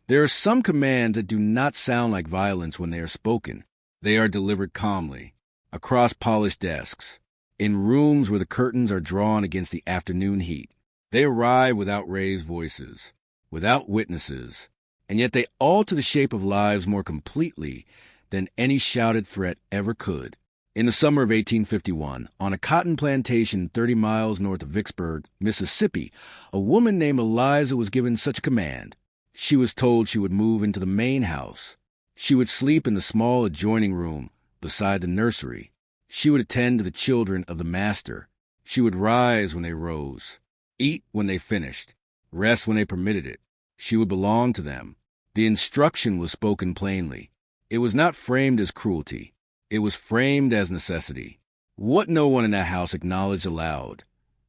There are some commands that do not sound like violence when they are spoken. They are delivered calmly, across polished desks, in rooms where the curtains are drawn against the afternoon heat. They arrive without raised voices, without witnesses, and yet they alter the shape of lives more completely than any shouted threat ever could. In the summer of 1851, on a cotton plantation 30 miles north of Vicksburg, Mississippi, a woman named Eliza was given such a command. She was told she would move into the main house. She would sleep in the small adjoining room beside the nursery. She would attend to the children of the master. She would rise when they rose, eat when they finished, rest when they permitted it. She would belong to them. The instruction was spoken plainly. It was not framed as cruelty. It was framed as necessity. What no one in that house acknowledged aloud.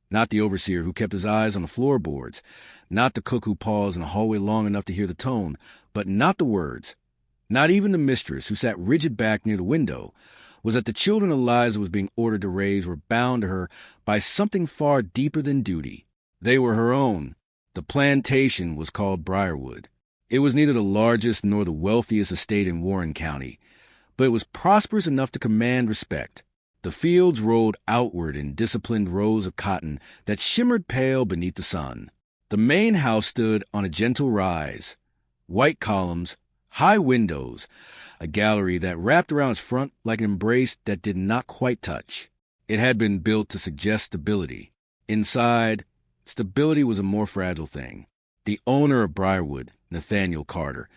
Not the overseer who kept his eyes on the floorboards, not the cook who paused in the hallway long enough to hear the tone, but not the words, not even the mistress who sat rigid back near the window, was that the children Eliza was being ordered to raise were bound to her by something far deeper than duty. They were her own. The plantation was called Briarwood. It was neither the largest nor the wealthiest estate in Warren County, but it was prosperous enough to command respect. The fields rolled outward in disciplined rows of cotton that shimmered pale beneath the sun. The main house stood on a gentle rise, white columns, high windows, a gallery that wrapped around its front like an embrace that did not quite touch. It had been built to suggest stability. Inside, stability was a more fragile thing. The owner of Briarwood, Nathaniel Carter,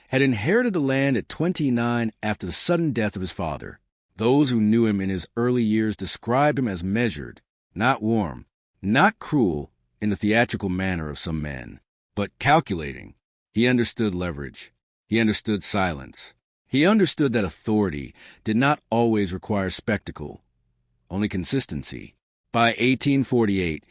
had inherited the land at 29 after the sudden death of his father. Those who knew him in his early years described him as measured, not warm, not cruel in the theatrical manner of some men, but calculating. He understood leverage. He understood silence. He understood that authority did not always require spectacle, only consistency. By 1848,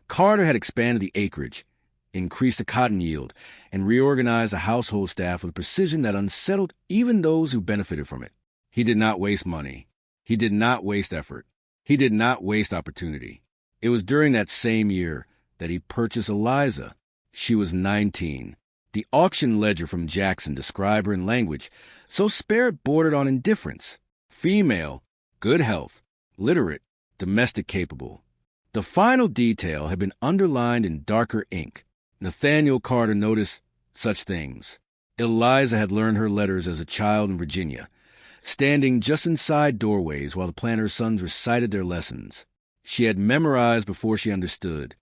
Carter had expanded the acreage, increased the cotton yield, and reorganized the household staff with a precision that unsettled even those who benefited from it. He did not waste money. He did not waste effort. He did not waste opportunity. It was during that same year that he purchased Eliza. She was 19. The auction ledger from Jackson described her in language so spare it bordered on indifference. Female, good health, literate, domestic capable. The final detail had been underlined in darker ink. Nathaniel Carter noticed such things. Eliza had learned her letters as a child in Virginia, standing just inside doorways while the planter's sons recited their lessons. She had memorized before she understood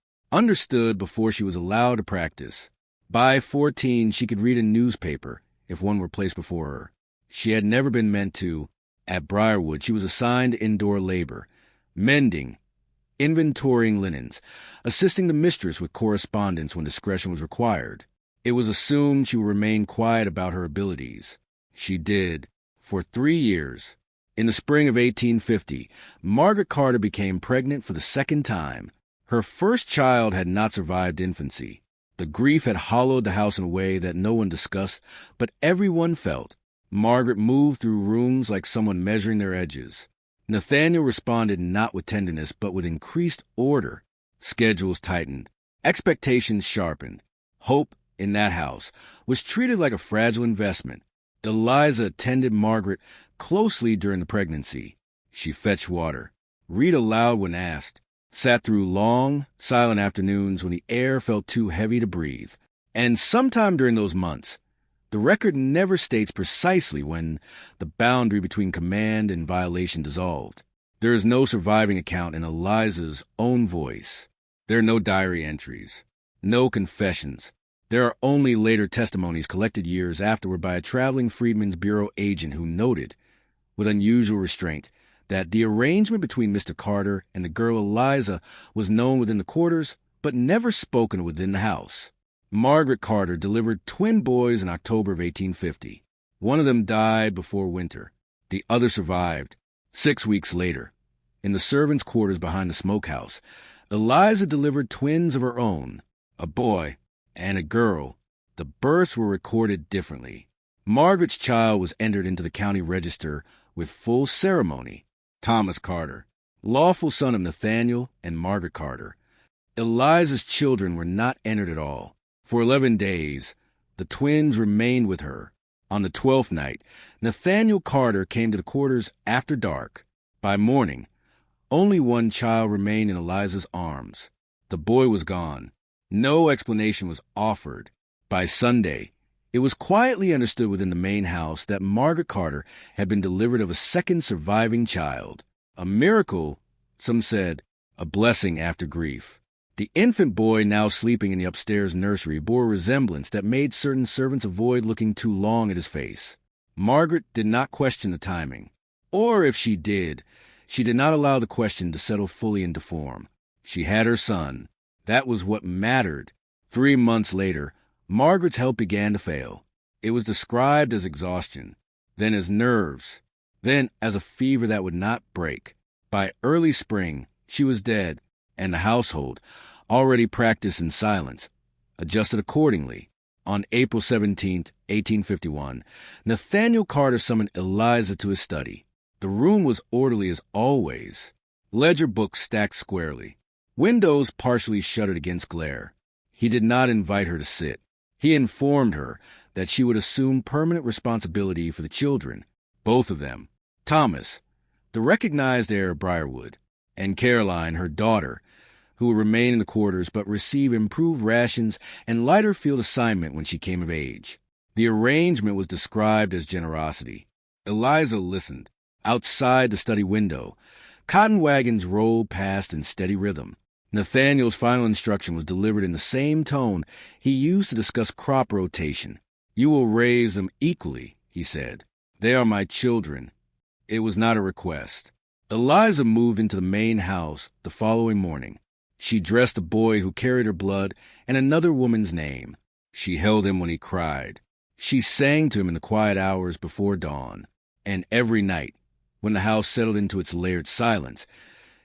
before she was allowed to practice. By 14, she could read a newspaper if one were placed before her. She had never been meant to. At Briarwood, she was assigned indoor labor, mending, inventorying linens, assisting the mistress with correspondence when discretion was required. It was assumed she would remain quiet about her abilities. She did, for 3 years. In the spring of 1850, Margaret Carter became pregnant for the second time. Her first child had not survived infancy. The grief had hollowed the house in a way that no one discussed, but everyone felt. Margaret moved through rooms like someone measuring their edges. Nathaniel responded not with tenderness, but with increased order. Schedules tightened. Expectations sharpened. Hope, in that house, was treated like a fragile investment. Eliza attended Margaret closely during the pregnancy. She fetched water, read aloud when asked, sat through long, silent afternoons when the air felt too heavy to breathe. And sometime during those months, the record never states precisely when the boundary between command and violation dissolved. There is no surviving account in Eliza's own voice. There are no diary entries, no confessions. There are only later testimonies collected years afterward by a traveling Freedmen's Bureau agent who noted, with unusual restraint, that the arrangement between Mr. Carter and the girl Eliza was known within the quarters, but never spoken within the house. Margaret Carter delivered twin boys in October of 1850. One of them died before winter. The other survived. 6 weeks later, in the servants' quarters behind the smokehouse, Eliza delivered twins of her own, a boy and a girl. The births were recorded differently. Margaret's child was entered into the county register with full ceremony. Thomas Carter, lawful son of Nathaniel and Margaret Carter. Eliza's children were not entered at all. For 11 days, The twins remained with her. On the 12th night, Nathaniel Carter came to the quarters after dark. By morning, only one child remained in Eliza's arms. The boy was gone. No explanation was offered. By Sunday, it was quietly understood within the main house that Margaret Carter had been delivered of a second surviving child. A miracle, some said, a blessing after grief. The infant boy now sleeping in the upstairs nursery bore a resemblance that made certain servants avoid looking too long at his face. Margaret did not question the timing. Or if she did not allow the question to settle fully into form. She had her son. That was what mattered. 3 months later, Margaret's health began to fail. It was described as exhaustion, then as nerves, then as a fever that would not break. By early spring, she was dead, and the household, already practiced in silence, adjusted accordingly. On April 17, 1851, Nathaniel Carter summoned Eliza to his study. The room was orderly as always. Ledger books stacked squarely. Windows partially shuttered against glare. He did not invite her to sit. He informed her that she would assume permanent responsibility for the children, both of them. Thomas, the recognized heir of Briarwood, and Caroline, her daughter, who would remain in the quarters but receive improved rations and lighter field assignment when she came of age. The arrangement was described as generosity. Eliza listened. Outside the study window, cotton wagons rolled past in steady rhythm. Nathaniel's final instruction was delivered in the same tone he used to discuss crop rotation. "You will raise them equally," he said. "They are my children." It was not a request. Eliza moved into the main house the following morning. She dressed a boy who carried her blood and another woman's name. She held him when he cried. She sang to him in the quiet hours before dawn. And every night, when the house settled into its layered silence,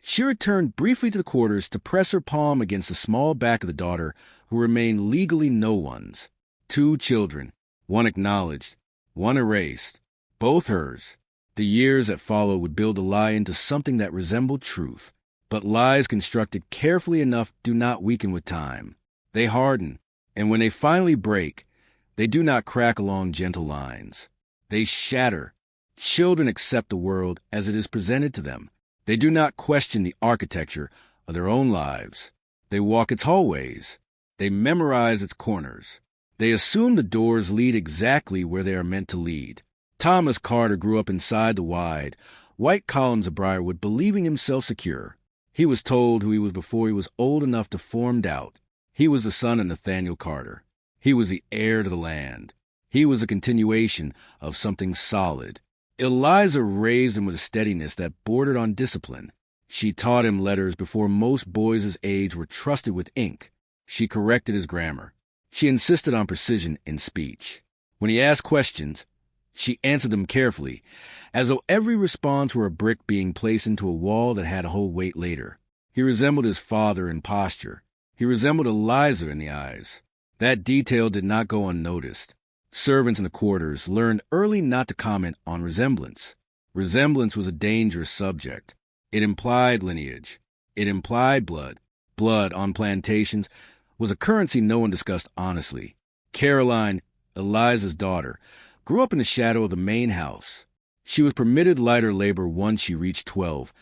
she returned briefly to the quarters to press her palm against the small back of the daughter who remained legally no one's. 2 children, one acknowledged, one erased, both hers. The years that followed would build a lie into something that resembled truth. But lies constructed carefully enough do not weaken with time. They harden, and when they finally break, they do not crack along gentle lines. They shatter. Children accept the world as it is presented to them. They do not question the architecture of their own lives. They walk its hallways. They memorize its corners. They assume the doors lead exactly where they are meant to lead. Thomas Carter grew up inside the wide, white columns of Briarwood, believing himself secure. He was told who he was before he was old enough to form doubt. He was the son of Nathaniel Carter. He was the heir to the land. He was a continuation of something solid. Eliza raised him with a steadiness that bordered on discipline. She taught him letters before most boys his age were trusted with ink. She corrected his grammar. She insisted on precision in speech. When he asked questions, she answered them carefully, as though every response were a brick being placed into a wall that had a whole weight later. He resembled his father in posture. He resembled Eliza in the eyes. That detail did not go unnoticed. Servants in the quarters learned early not to comment on resemblance. Resemblance was a dangerous subject. It implied lineage. It implied blood. Blood on plantations was a currency no one discussed honestly. Caroline, Eliza's daughter, grew up in the shadow of the main house. She was permitted lighter labor once she reached 12,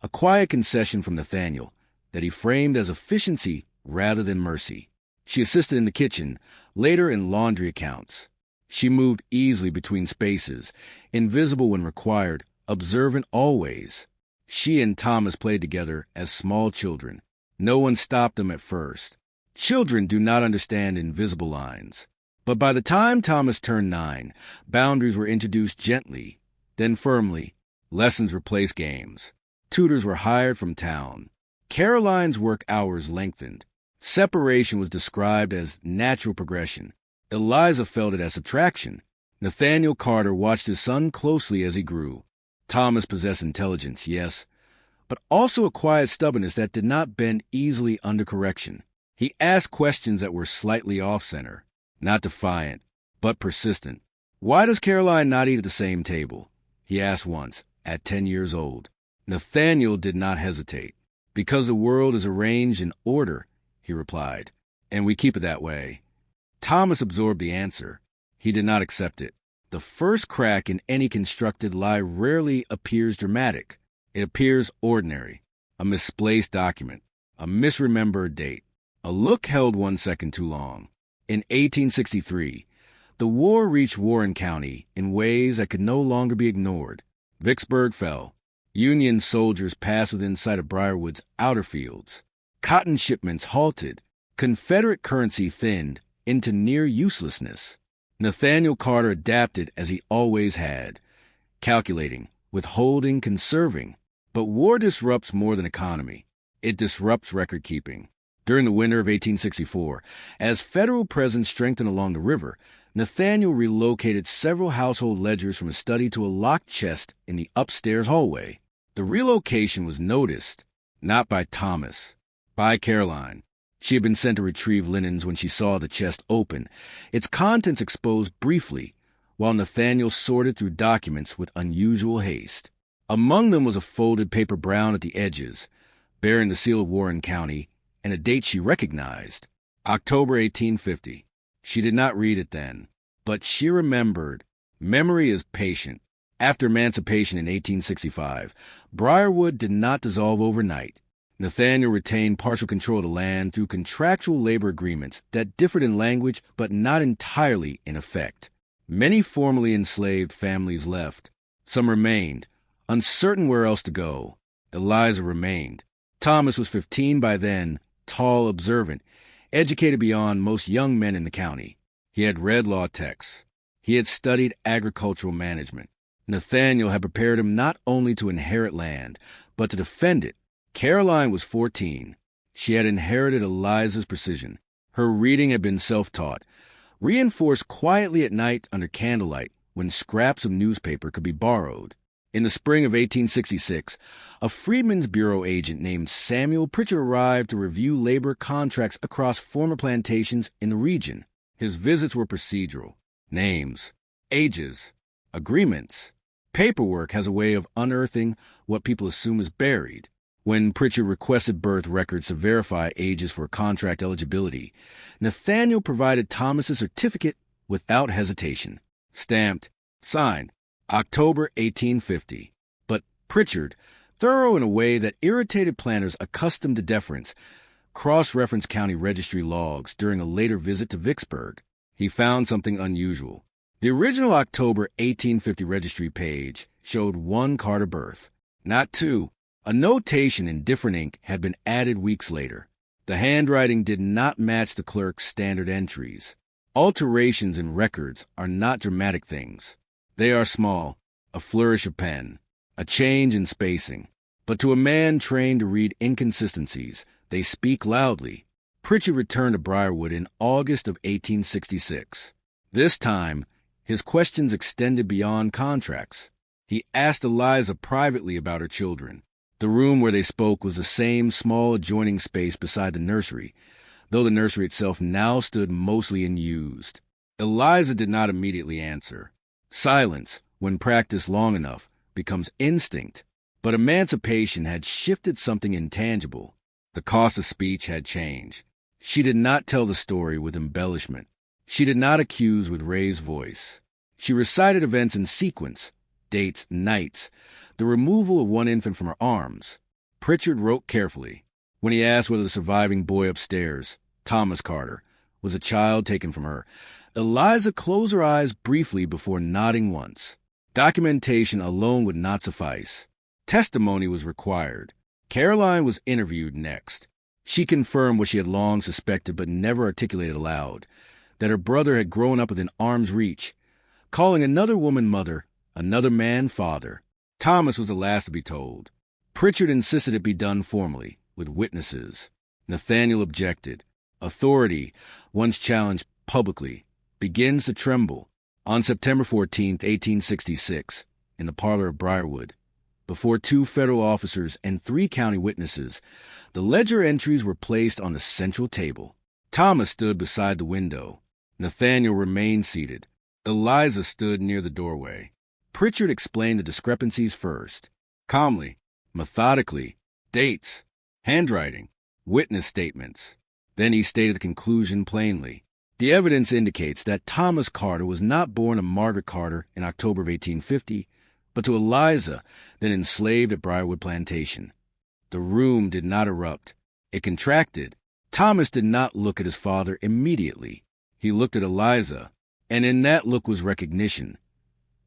a quiet concession from Nathaniel that he framed as efficiency rather than mercy. She assisted in the kitchen, later in laundry accounts. She moved easily between spaces, invisible when required, observant always. She and Thomas played together as small children. No one stopped them at first. Children do not understand invisible lines. But by the time Thomas turned 9, boundaries were introduced gently, then firmly. Lessons replaced games. Tutors were hired from town. Caroline's work hours lengthened. Separation was described as natural progression. Eliza felt it as subtraction. Nathaniel Carter watched his son closely as he grew. Thomas possessed intelligence, yes, but also a quiet stubbornness that did not bend easily under correction. He asked questions that were slightly off-center, not defiant, but persistent. "Why does Caroline not eat at the same table?" he asked once, at 10 years old. Nathaniel did not hesitate. "Because the world is arranged in order," he replied, "and we keep it that way." Thomas absorbed the answer. He did not accept it. The first crack in any constructed lie rarely appears dramatic. It appears ordinary. A misplaced document. A misremembered date. A look held 1 second too long. In 1863, the war reached Warren County in ways that could no longer be ignored. Vicksburg fell. Union soldiers passed within sight of Briarwood's outer fields. Cotton shipments halted. Confederate currency thinned into near uselessness. Nathaniel Carter adapted as he always had, calculating, withholding, conserving. But war disrupts more than economy. It disrupts record-keeping. During the winter of 1864, as federal presence strengthened along the river, Nathaniel relocated several household ledgers from a study to a locked chest in the upstairs hallway. The relocation was noticed, not by Thomas, by Caroline. She had been sent to retrieve linens when she saw the chest open, its contents exposed briefly, while Nathaniel sorted through documents with unusual haste. Among them was a folded paper brown at the edges, bearing the seal of Warren County and a date she recognized, October 1850. She did not read it then, but she remembered. Memory is patient. After emancipation in 1865, Briarwood did not dissolve overnight. Nathaniel retained partial control of the land through contractual labor agreements that differed in language but not entirely in effect. Many formerly enslaved families left. Some remained, uncertain where else to go. Eliza remained. Thomas was 15 by then, tall, observant, educated beyond most young men in the county. He had read law texts. He had studied agricultural management. Nathaniel had prepared him not only to inherit land, but to defend it. Caroline was 14. She had inherited Eliza's precision. Her reading had been self-taught, reinforced quietly at night under candlelight when scraps of newspaper could be borrowed. In the spring of 1866, a Freedmen's Bureau agent named Samuel Pritchard arrived to review labor contracts across former plantations in the region. His visits were procedural. Names, ages, agreements. Paperwork has a way of unearthing what people assume is buried. When Pritchard requested birth records to verify ages for contract eligibility, Nathaniel provided Thomas's certificate without hesitation. Stamped, signed, October 1850. But Pritchard, thorough in a way that irritated planners accustomed to deference, cross-referenced county registry logs during a later visit to Vicksburg. He found something unusual. The original October 1850 registry page showed 1 Carter birth, not 2. A notation in different ink had been added weeks later. The handwriting did not match the clerk's standard entries. Alterations in records are not dramatic things. They are small, a flourish of pen, a change in spacing. But to a man trained to read inconsistencies, they speak loudly. Pritchard returned to Briarwood in August of 1866. This time, his questions extended beyond contracts. He asked Eliza privately about her children. The room where they spoke was the same small adjoining space beside the nursery, though the nursery itself now stood mostly unused. Eliza did not immediately answer. Silence, when practiced long enough, becomes instinct. But emancipation had shifted something intangible. The cost of speech had changed. She did not tell the story with embellishment. She did not accuse with raised voice. She recited events in sequence, dates, nights, the removal of 1 infant from her arms. Pritchard wrote carefully. When he asked whether the surviving boy upstairs, Thomas Carter, was a child taken from her, Eliza closed her eyes briefly before nodding once. Documentation alone would not suffice. Testimony was required. Caroline was interviewed next. She confirmed what she had long suspected but never articulated aloud, that her brother had grown up within arm's reach, calling another woman mother, another man father. Thomas was the last to be told. Pritchard insisted it be done formally, with witnesses. Nathaniel objected. Authority, once challenged publicly, begins to tremble. On September 14, 1866, in the parlor of Briarwood, before 2 federal officers and 3 county witnesses, the ledger entries were placed on the central table. Thomas stood beside the window. Nathaniel remained seated. Eliza stood near the doorway. Pritchard explained the discrepancies first, calmly, methodically, dates, handwriting, witness statements. Then he stated the conclusion plainly. The evidence indicates that Thomas Carter was not born to Margaret Carter in October of 1850, but to Eliza, then enslaved at Briarwood Plantation. The room did not erupt. It contracted. Thomas did not look at his father immediately. He looked at Eliza, and in that look was recognition,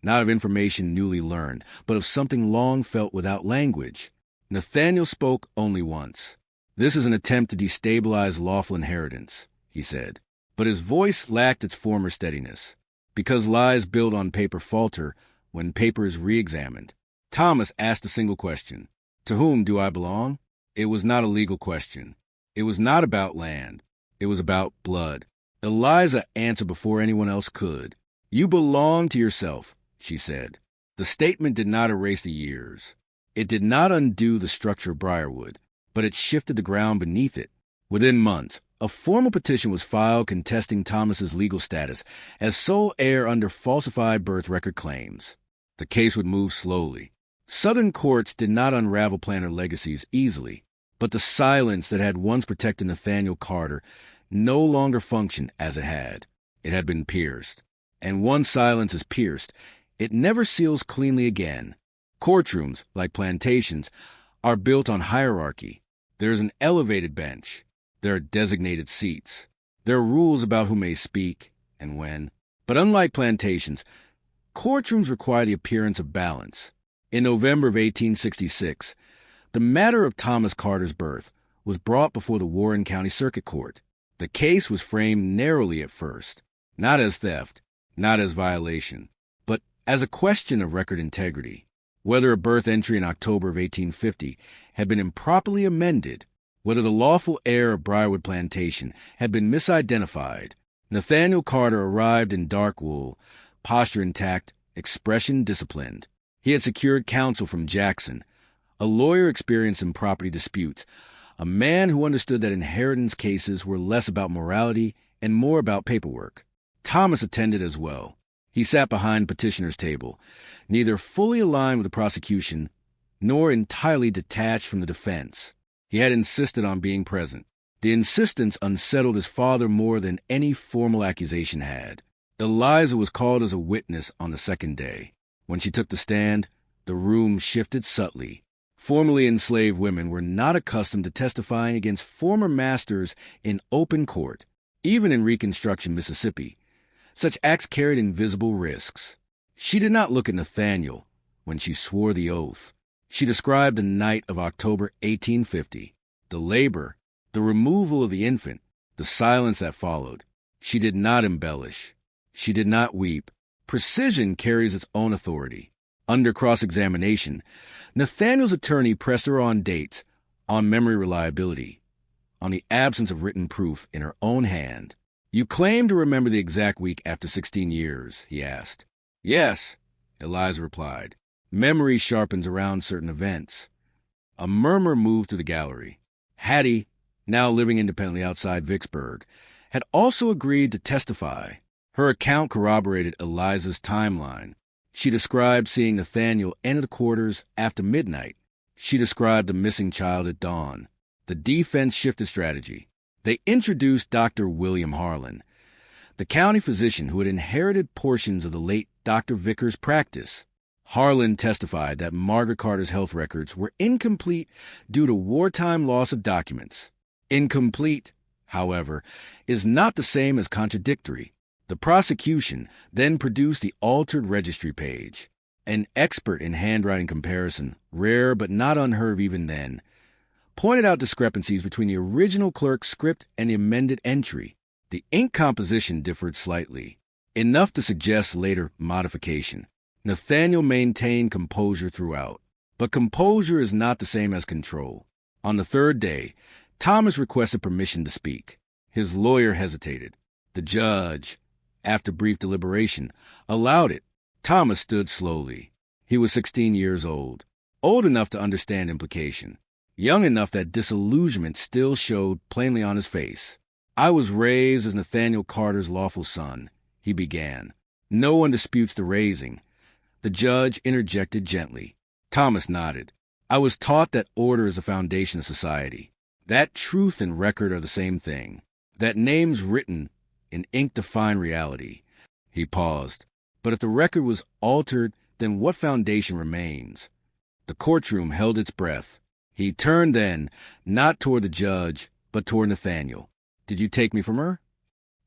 not of information newly learned, but of something long felt without language. Nathaniel spoke only once. "This is an attempt to destabilize lawful inheritance," he said. But his voice lacked its former steadiness, because lies built on paper falter when paper is re-examined. Thomas asked a single question. "To whom do I belong?" It was not a legal question. It was not about land. It was about blood. Eliza answered before anyone else could. "You belong to yourself," she said. The statement did not erase the years. It did not undo the structure of Briarwood, but it shifted the ground beneath it. Within months, a formal petition was filed contesting Thomas's legal status as sole heir under falsified birth record claims. The case would move slowly. Southern courts did not unravel planter legacies easily, but the silence that had once protected Nathaniel Carter no longer functioned as it had. It had been pierced. And once silence is pierced, it never seals cleanly again. Courtrooms, like plantations, are built on hierarchy. There is an elevated bench. There are designated seats. There are rules about who may speak and when. But unlike plantations, courtrooms require the appearance of balance. In November of 1866, the matter of Thomas Carter's birth was brought before the Warren County Circuit Court. The case was framed narrowly at first, not as theft, not as violation, but as a question of record integrity. Whether a birth entry in October of 1850 had been improperly amended, whether the lawful heir of Briarwood Plantation had been misidentified. Nathaniel Carter arrived in dark wool, posture intact, expression disciplined. He had secured counsel from Jackson, a lawyer experienced in property disputes, a man who understood that inheritance cases were less about morality and more about paperwork. Thomas attended as well. He sat behind petitioner's table, neither fully aligned with the prosecution nor entirely detached from the defense. He had insisted on being present. The insistence unsettled his father more than any formal accusation had. Eliza was called as a witness on the second day. When she took the stand, the room shifted subtly. Formerly enslaved women were not accustomed to testifying against former masters in open court. Even in Reconstruction Mississippi, such acts carried invisible risks. She did not look at Nathaniel when she swore the oath. She described the night of October 1850, the labor, the removal of the infant, the silence that followed. She did not embellish. She did not weep. Precision carries its own authority. Under cross-examination, Nathaniel's attorney pressed her on dates, on memory reliability, on the absence of written proof in her own hand. "You claim to remember the exact week after 16 years, he asked. "Yes," Eliza replied. "Memory sharpens around certain events." A murmur moved through the gallery. Hattie, now living independently outside Vicksburg, had also agreed to testify. Her account corroborated Eliza's timeline. She described seeing Nathaniel enter the quarters after midnight. She described the missing child at dawn. The defense shifted strategy. They introduced Dr. William Harlan, the county physician who had inherited portions of the late Dr. Vickers' practice. Harlan testified that Margaret Carter's health records were incomplete due to wartime loss of documents. Incomplete, however, is not the same as contradictory. The prosecution then produced the altered registry page. An expert in handwriting comparison, rare but not unheard of even then, pointed out discrepancies between the original clerk's script and the amended entry. The ink composition differed slightly, enough to suggest later modification. Nathaniel maintained composure throughout, but composure is not the same as control. On the third day, Thomas requested permission to speak. His lawyer hesitated. The judge, after brief deliberation, allowed it. Thomas stood slowly. He was 16 years old enough to understand implication, young enough that disillusionment still showed plainly on his face. "I was raised as Nathaniel Carter's lawful son," he began. "No one disputes the raising." The judge interjected gently. Thomas nodded. "I was taught that order is the foundation of society, that truth and record are the same thing, that names written in ink define reality. He paused. But if the record was altered, then what foundation remains? The courtroom held its breath. He turned then, not toward the judge, but toward Nathaniel. Did you take me from her?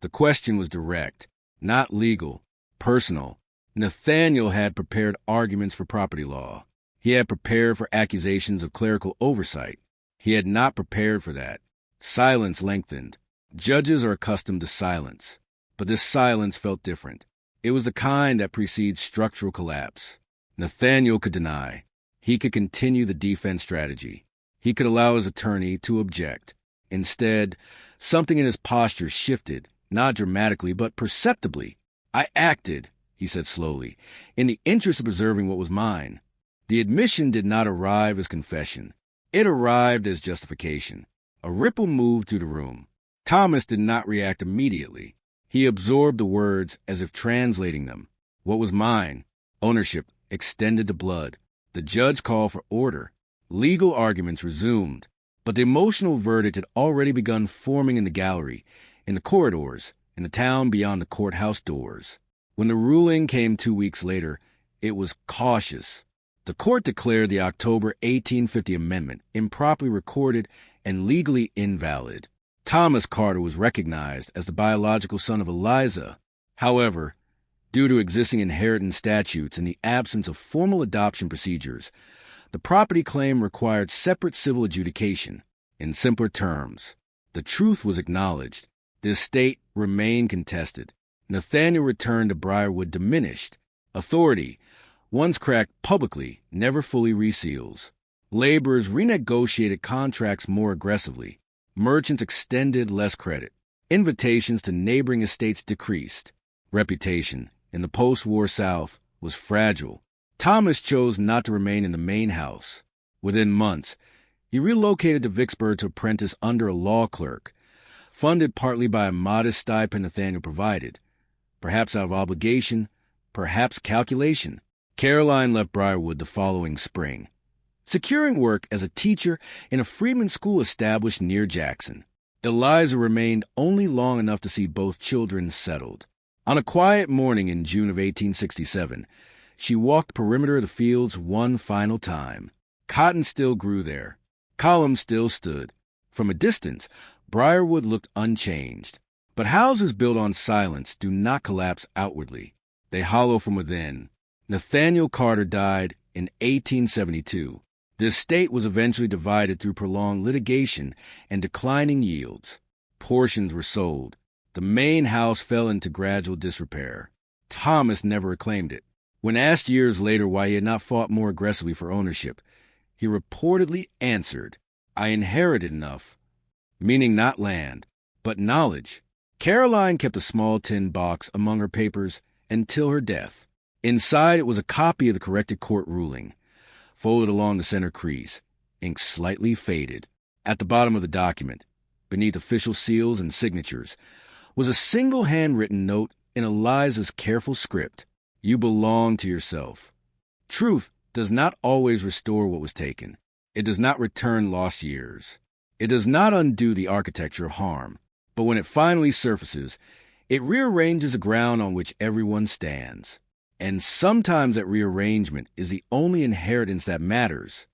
The question was direct, not legal, personal. Nathaniel had prepared arguments for property law. He had prepared for accusations of clerical oversight. He had not prepared for that. Silence lengthened. Judges are accustomed to silence. But this silence felt different. It was the kind that precedes structural collapse. Nathaniel could deny. He could continue the defense strategy. He could allow his attorney to object. Instead, something in his posture shifted, not dramatically, but perceptibly. I acted, he said slowly, in the interest of preserving what was mine. The admission did not arrive as confession. It arrived as justification. A ripple moved through the room. Thomas did not react immediately. He absorbed the words as if translating them. What was mine? Ownership extended to blood. The judge called for order. Legal arguments resumed. But the emotional verdict had already begun forming in the gallery, in the corridors, in the town beyond the courthouse doors. When the ruling came 2 weeks later, it was cautious. The court declared the October 1850 amendment improperly recorded and legally invalid. Thomas Carter was recognized as the biological son of Eliza. However, due to existing inheritance statutes and the absence of formal adoption procedures, the property claim required separate civil adjudication. In simpler terms, the truth was acknowledged. The estate remained contested. Nathaniel returned to Briarwood diminished. Authority, once cracked publicly, never fully reseals. Laborers renegotiated contracts more aggressively. Merchants extended less credit. Invitations to neighboring estates decreased. Reputation, in the post-war South, was fragile. Thomas chose not to remain in the main house. Within months, he relocated to Vicksburg to apprentice under a law clerk, funded partly by a modest stipend Nathaniel provided. Perhaps out of obligation, perhaps calculation. Caroline left Briarwood the following spring, securing work as a teacher in a freedmen's school established near Jackson. Eliza remained only long enough to see both children settled. On a quiet morning in June of 1867, she walked the perimeter of the fields one final time. Cotton still grew there. Columns still stood. From a distance, Briarwood looked unchanged. But houses built on silence do not collapse outwardly. They hollow from within. Nathaniel Carter died in 1872. The estate was eventually divided through prolonged litigation and declining yields. Portions were sold. The main house fell into gradual disrepair. Thomas never reclaimed it. When asked years later why he had not fought more aggressively for ownership, he reportedly answered, "I inherited enough," meaning not land, but knowledge. Caroline kept a small tin box among her papers until her death. Inside it was a copy of the corrected court ruling, folded along the center crease, ink slightly faded. At the bottom of the document, beneath official seals and signatures, was a single handwritten note in Eliza's careful script. You belong to yourself. Truth does not always restore what was taken. It does not return lost years. It does not undo the architecture of harm. But when it finally surfaces, it rearranges the ground on which everyone stands. And sometimes that rearrangement is the only inheritance that matters.